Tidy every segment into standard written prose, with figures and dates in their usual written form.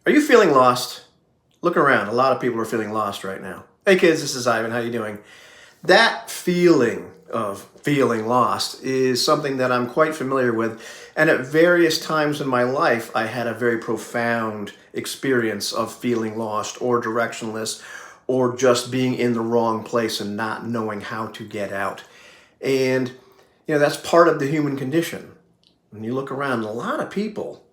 Are you feeling lost? Look around. A lot of people are feeling lost right now. Hey kids, this is Ivan. How you doing? That feeling of feeling lost is something that I'm quite familiar with. And at various times in my life, I had a very profound experience of feeling lost or directionless or just being in the wrong place and not knowing how to get out. And, that's part of the human condition. When you look around, a lot of people,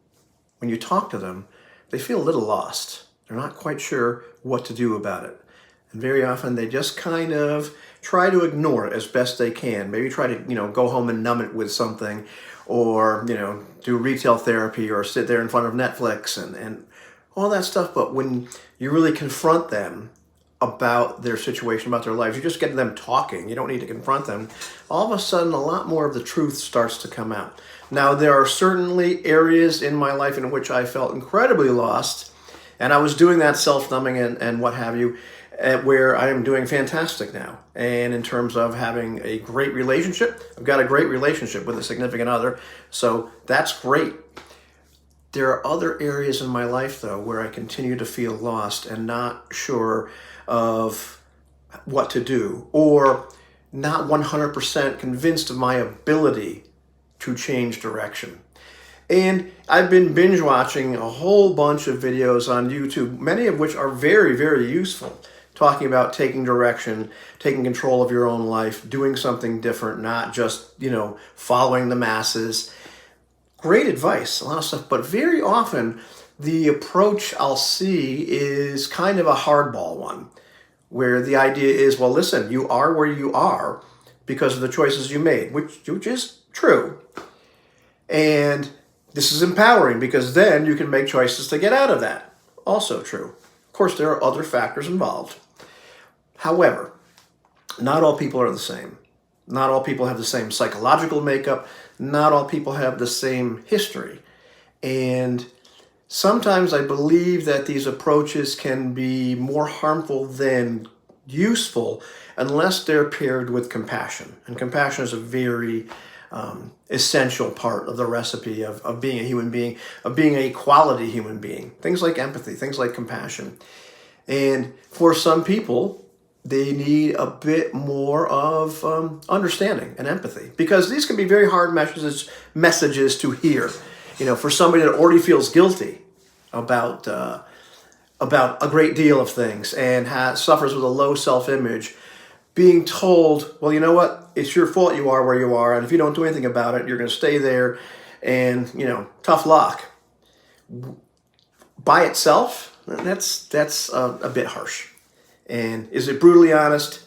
when you talk to them, they feel a little lost. They're not quite sure what to do about it. And very often they just kind of try to ignore it as best they can. Maybe try to, go home and numb it with something or, do retail therapy or sit there in front of Netflix and all that stuff. But when you really confront them about their situation, about their lives, you just get them talking. You don't need to confront them. All of a sudden, a lot more of the truth starts to come out. Now, there are certainly areas in my life in which I felt incredibly lost, and I was doing that self-numbing and what have you, where I am doing fantastic now. And in terms of having a great relationship, I've got a great relationship with a significant other, so that's great. There are other areas in my life, though, where I continue to feel lost and not sure of what to do, or not 100% convinced of my ability to change direction. And I've been binge watching a whole bunch of videos on YouTube, many of which are very, very useful, talking about taking direction, taking control of your own life, doing something different, not just, following the masses. Great advice, a lot of stuff, but very often the approach I'll see is kind of a hardball one, where the idea is, well, listen, you are where you are because of the choices you made, which is true. And this is empowering because then you can make choices to get out of that. Also true. Of course, there are other factors involved. However, not all people are the same. Not all people have the same psychological makeup. Not all people have the same history. And sometimes I believe that these approaches can be more harmful than useful unless they're paired with compassion. And compassion is a very essential part of the recipe of being a human being, of being a quality human being. Things like empathy, things like compassion. And for some people, they need a bit more of understanding and empathy, because these can be very hard messages to hear. For somebody that already feels guilty about a great deal of things and suffers with a low self-image, being told, well, you know what, it's your fault you are where you are, and if you don't do anything about it, you're going to stay there, and, tough luck. By itself, that's a bit harsh. And is it brutally honest?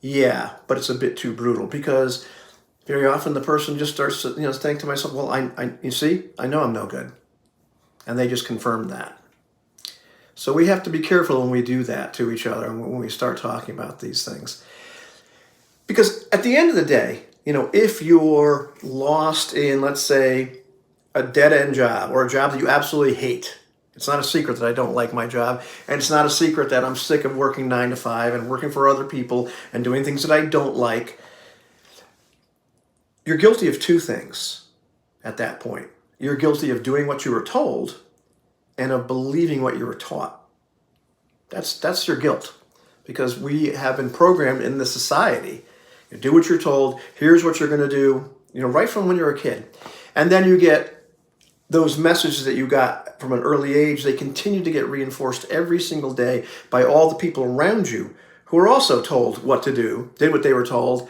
Yeah, but it's a bit too brutal, because very often the person just starts to, think to myself, well, you see, I know I'm no good. And they just confirmed that. So we have to be careful when we do that to each other and when we start talking about these things. Because at the end of the day, if you're lost in, let's say, a dead-end job or a job that you absolutely hate, it's not a secret that I don't like my job, and it's not a secret that I'm sick of working 9 to 5 and working for other people and doing things that I don't like, you're guilty of two things at that point. You're guilty of doing what you were told and of believing what you were taught. That's your guilt, because we have been programmed in the society. You do what you're told, here's what you're going to do, right from when you're a kid. And then you get those messages that you got from an early age, they continue to get reinforced every single day by all the people around you who are also told what to do, did what they were told,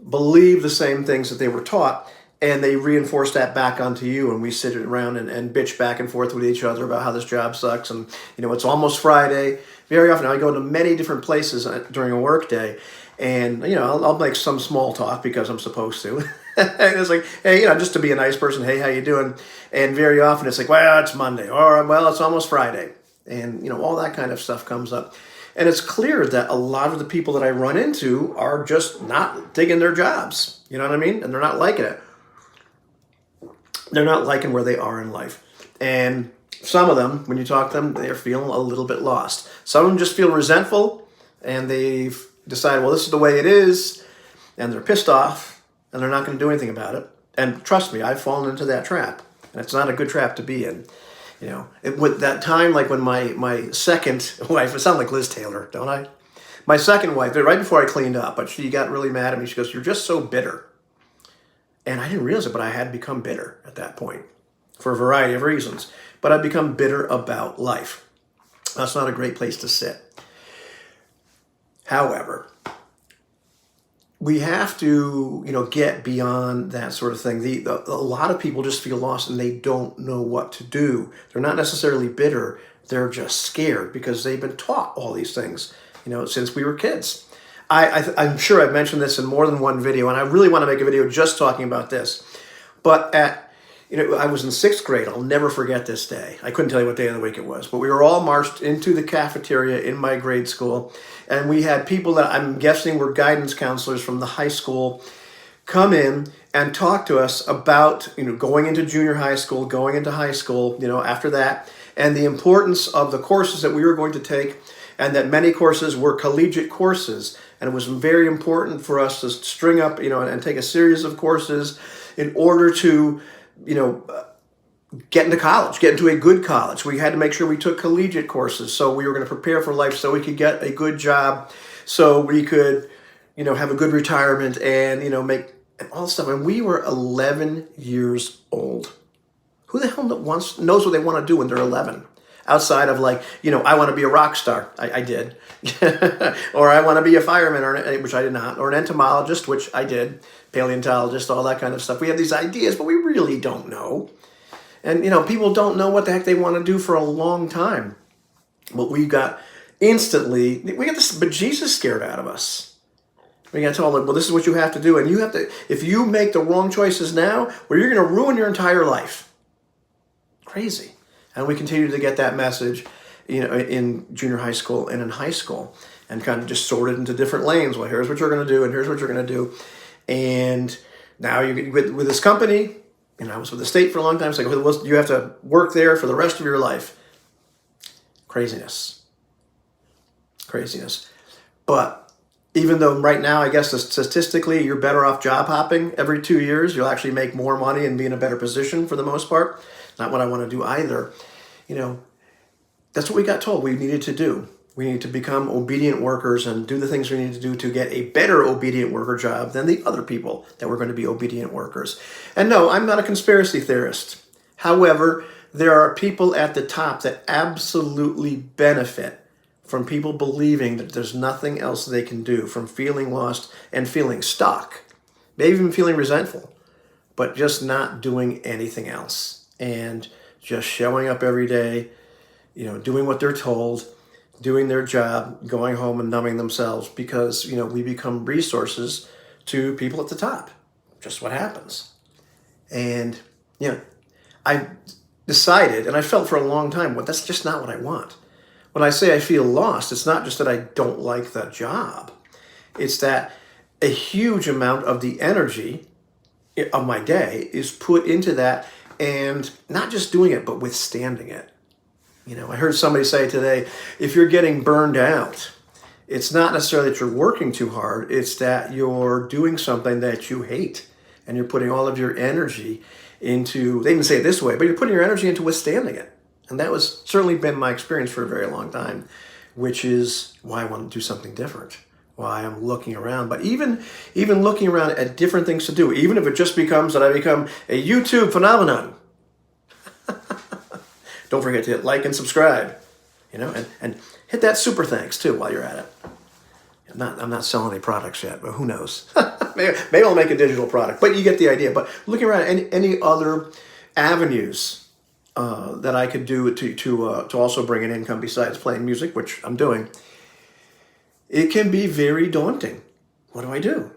believe the same things that they were taught, and they reinforce that back onto you, and we sit around and bitch back and forth with each other about how this job sucks, and it's almost Friday. Very often I go to many different places during a work day, and I'll make some small talk because I'm supposed to. And it's like, hey, just to be a nice person, hey, how you doing? And very often it's like, well, it's Monday, or well, it's almost Friday. And all that kind of stuff comes up. And it's clear that a lot of the people that I run into are just not digging their jobs. You know what I mean? And they're not liking it. They're not liking where they are in life. And some of them, when you talk to them, they're feeling a little bit lost. Some of them just feel resentful, and they've decided, well, this is the way it is, and they're pissed off, and they're not going to do anything about it. And trust me, I've fallen into that trap, and it's not a good trap to be in. With that time, like when my second wife, I sound like Liz Taylor, don't I? My second wife, right before I cleaned up, but she got really mad at me. She goes, "You're just so bitter." And I didn't realize it, but I had become bitter at that point for a variety of reasons. But I'd become bitter about life. That's not a great place to sit. However, we have to, get beyond that sort of thing. A lot of people just feel lost and they don't know what to do. They're not necessarily bitter. They're just scared because they've been taught all these things, since we were kids. I'm sure I've mentioned this in more than one video, and I really want to make a video just talking about this. But I was in 6th grade. I'll never forget this day. I couldn't tell you what day of the week it was, but we were all marched into the cafeteria in my grade school, and we had people that I'm guessing were guidance counselors from the high school come in and talk to us about, going into junior high school, going into high school, after that, and the importance of the courses that we were going to take, and that many courses were collegiate courses. And it was very important for us to string up, and take a series of courses in order to, get into college, get into a good college. We had to make sure we took collegiate courses. So we were going to prepare for life so we could get a good job, so we could, have a good retirement and, make all this stuff. And we were 11 years old. Who the hell knows what they want to do when they're 11? Outside of I want to be a rock star. I did. Or I want to be a fireman, which I did not. Or an entomologist, which I did. Paleontologist, all that kind of stuff. We have these ideas, but we really don't know. And, people don't know what the heck they want to do for a long time. But we got this bejesus scared out of us. We got told, well, this is what you have to do. And you have to, if you make the wrong choices now, well, you're going to ruin your entire life. Crazy. And we continue to get that message, in junior high school and in high school, and kind of just sorted into different lanes. Well, here's what you're going to do, and here's what you're going to do. And now you get with this company, I was with the state for a long time. It's like, you have to work there for the rest of your life. Craziness. But even though right now, I guess statistically, you're better off job hopping every 2 years, you'll actually make more money and be in a better position for the most part. Not what I want to do either. That's what we got told we needed to do. We need to become obedient workers and do the things we need to do to get a better obedient worker job than the other people that were going to be obedient workers. And no, I'm not a conspiracy theorist. However, there are people at the top that absolutely benefit from people believing that there's nothing else they can do, from feeling lost and feeling stuck, maybe even feeling resentful, but just not doing anything else. And just showing up every day, doing what they're told, doing their job, going home and numbing themselves because, we become resources to people at the top. Just what happens. And, I decided, and I felt for a long time, well, that's just not what I want. When I say I feel lost, it's not just that I don't like the job. It's that a huge amount of the energy of my day is put into that, and not just doing it, but withstanding it. I heard somebody say today, if you're getting burned out, it's not necessarily that you're working too hard, it's that you're doing something that you hate, and you're putting all of your energy into, they didn't say it this way, but you're putting your energy into withstanding it. And that was certainly been my experience for a very long time, which is why I want to do something different. Why I'm looking around, but even looking around at different things to do, even if it just becomes that I become a YouTube phenomenon. Don't forget to hit like and subscribe, and hit that super thanks too while you're at it. I'm not selling any products yet, but who knows? maybe I'll make a digital product, but you get the idea. But looking around at any other avenues that I could do to also bring an income besides playing music, which I'm doing. It can be very daunting. What do I do?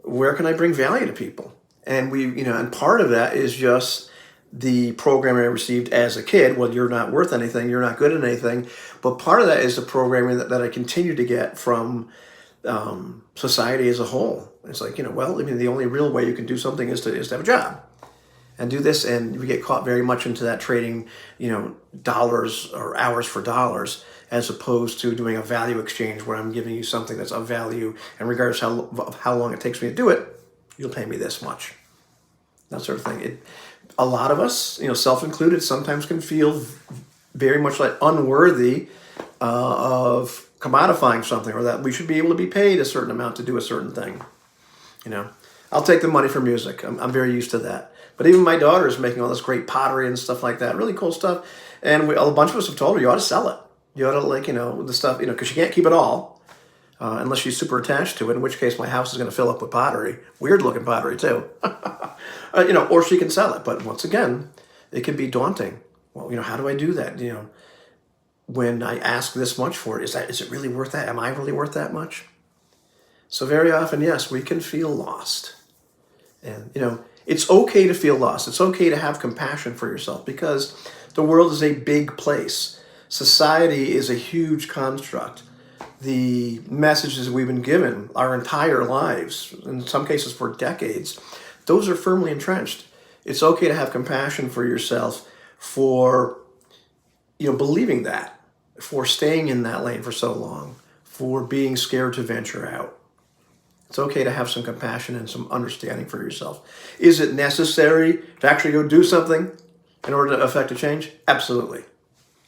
Where can I bring value to people? And and part of that is just the programming I received as a kid. Well, you're not worth anything. You're not good at anything. But part of that is the programming that I continue to get from society as a whole. It's like, the only real way you can do something is to have a job and do this. And we get caught very much into that trading, dollars or hours for dollars, as opposed to doing a value exchange where I'm giving you something that's of value, and regardless of how long it takes me to do it, you'll pay me this much. That sort of thing. a lot of us, self-included, sometimes can feel very much like unworthy of commodifying something, or that we should be able to be paid a certain amount to do a certain thing. I'll take the money for music. I'm very used to that. But even my daughter is making all this great pottery and stuff like that, really cool stuff. And a bunch of us have told her, you ought to sell it. You ought to, the stuff, because she can't keep it all unless she's super attached to it, in which case my house is going to fill up with pottery. Weird looking pottery too. Or she can sell it. But once again, it can be daunting. Well, how do I do that? When I ask this much for it, is it really worth that? Am I really worth that much? So very often, yes, we can feel lost. And, it's okay to feel lost. It's okay to have compassion for yourself, because the world is a big place. Society is a huge construct. The messages we've been given our entire lives, in some cases for decades, those are firmly entrenched. It's okay to have compassion for yourself for, believing that, for staying in that lane for so long, for being scared to venture out. It's okay to have some compassion and some understanding for yourself. Is it necessary to actually go do something in order to affect a change? Absolutely,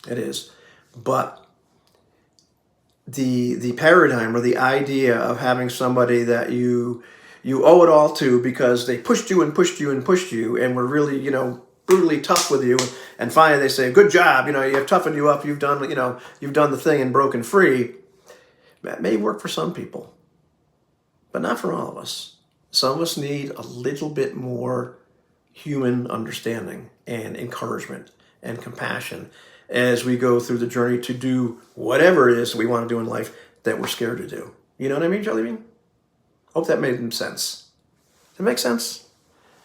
it is. But the paradigm, or the idea of having somebody that you owe it all to because they pushed you and pushed you and pushed you and were really, brutally tough with you, and finally they say, good job, you've toughened you up, you've done the thing and broken free. That may work for some people, but not for all of us. Some of us need a little bit more human understanding and encouragement and compassion as we go through the journey to do whatever it is we want to do in life that we're scared to do. You know what I mean, Jelly Bean? Hope that made sense. Does it make sense?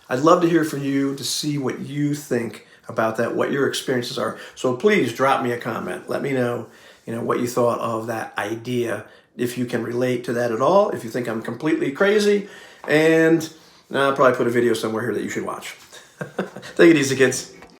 I'd love to hear from you, to see what you think about that, what your experiences are. So please drop me a comment. Let me know, what you thought of that idea, if you can relate to that at all, if you think I'm completely crazy, and I'll probably put a video somewhere here that you should watch. Take it easy, kids.